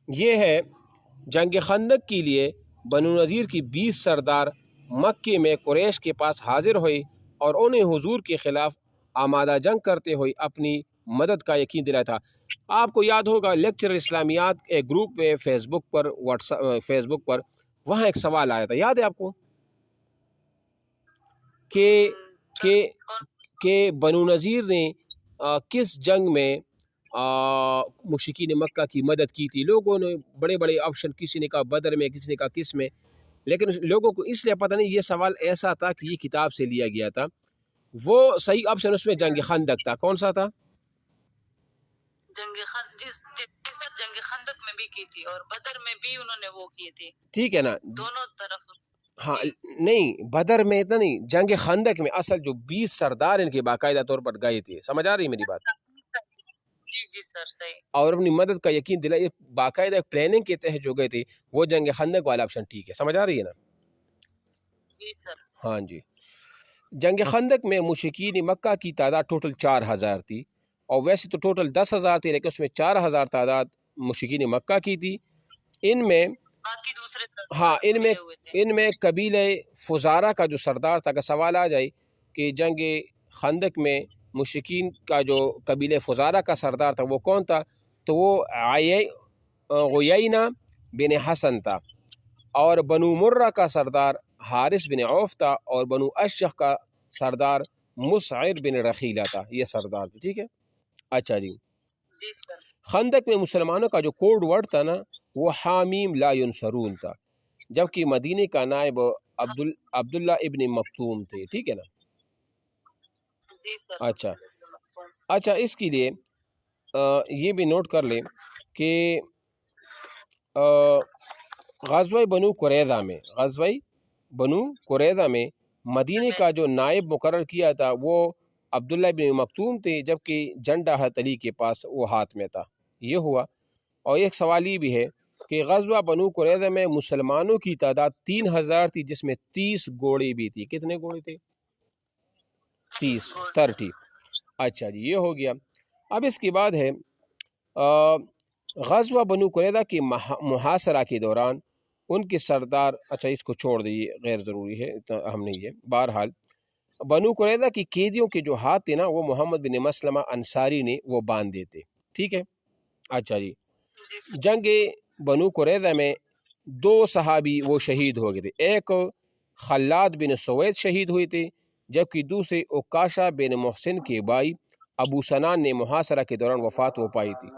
یہ ہے جنگ خندق کے لیے بنو نذیر کی 20 سردار مکے میں قریش کے پاس حاضر ہوئے اور انہیں حضور کے خلاف آمادہ جنگ کرتے ہوئے اپنی مدد کا یقین دلایا تھا۔ آپ کو یاد ہوگا لیکچر اسلامیات ایک گروپ میں فیس بک پر وہاں ایک سوال آیا تھا، یاد ہے آپ کو کہ بنو نذیر نے کس جنگ میں مشرکین مکہ کی مدد کی تھی؟ لوگوں نے بڑے بڑے آپشن، کسی نے کہا بدر میں، کسی نے کہا کس میں، لیکن لوگوں کو اس لیے پتہ نہیں، یہ سوال ایسا تھا کہ یہ کتاب سے لیا گیا تھا۔ وہ صحیح آپشن اس میں جنگ خندق تھا۔ کون سا تھا؟ جنگ خندق میں بھی کی تھی اور بدر میں بھی انہوں نے وہ کی تھی، ٹھیک ہے نا، دونوں طرف۔ ہاں نہیں، بدر میں اتنا نہیں، جنگ خندق میں اصل جو 20 سردار ان کے باقاعدہ طور پر گئے تھے، سمجھ آ رہی میری بات؟ جی سر صحیح۔ اور اپنی مدد کا یقین دلائی، باقاعدہ پلاننگ کے تحت جو گئے تھے، وہ جنگ خندق والا آپشن ٹھیک ہے، سمجھ آ رہی ہے نا؟ جی سر۔ ہاں جی، جنگ خندق میں مشرکین مکہ کی تعداد ٹوٹل 4000 تھی، اور ویسے تو ٹوٹل 10,000 تھی، لیکن اس میں 4000 تعداد مشرکین مکہ کی تھی۔ ان میں باقی دوسرے ہاں ان میں قبیلہ فزارہ کا جو سردار تھا، اگر سوال آ جائے کہ جنگ خندق میں مشرکین کا جو قبیلہ فزارہ کا سردار تھا وہ کون تھا، تو وہ عیینہ بن حسن تھا، اور بنو مرہ کا سردار حارث بن عوف تھا، اور بنو اشخ کا سردار مسعر بن رخیلہ تھا۔ یہ سردار تھے، ٹھیک ہے۔ اچھا جی، خندق میں مسلمانوں کا جو کوڈ ورڈ تھا نا، وہ حامیم لا ینصرون تھا، جبکہ مدینے کا نائب عبداللہ ابن مکتوم تھے، ٹھیک ہے نا۔ اچھا اس کے لیے یہ بھی نوٹ کر لیں کہ غزوہ بنو قریظہ میں مدینے کا جو نائب مقرر کیا تھا وہ عبداللہ بن مکتوم تھے، جبکہ جھنڈا حضرت علی کے پاس وہ ہاتھ میں تھا۔ یہ ہوا۔ اور ایک سوال یہ بھی ہے کہ غزوہ بنو قریظہ میں مسلمانوں کی تعداد 3000 تھی، جس میں 30 گھوڑے بھی تھی۔ کتنے گھوڑے تھے؟ 30۔ اچھا جی، یہ ہو گیا۔ اب اس کے بعد ہے غزوہ بنو قریظہ کی محاصرہ کے دوران ان کے سردار، اچھا اس کو چھوڑ دیجیے، غیر ضروری ہے، اتنا اہم نہیں ہے۔ بہرحال بنو قریظہ کی قیدیوں کے جو ہاتھ تھے نا، وہ محمد بن مسلمہ انصاری نے وہ باندھ دیتے، ٹھیک ہے۔ اچھا جی، جنگ بنو قریظہ میں 2 صحابی وہ شہید ہو گئے تھے، ایک خلاد بن سوید شہید ہوئے تھے، جبکہ دوسرے عکاشہ بن محسن کے بھائی ابو سنان نے محاصرہ کے دوران وفات وہ پائی تھی۔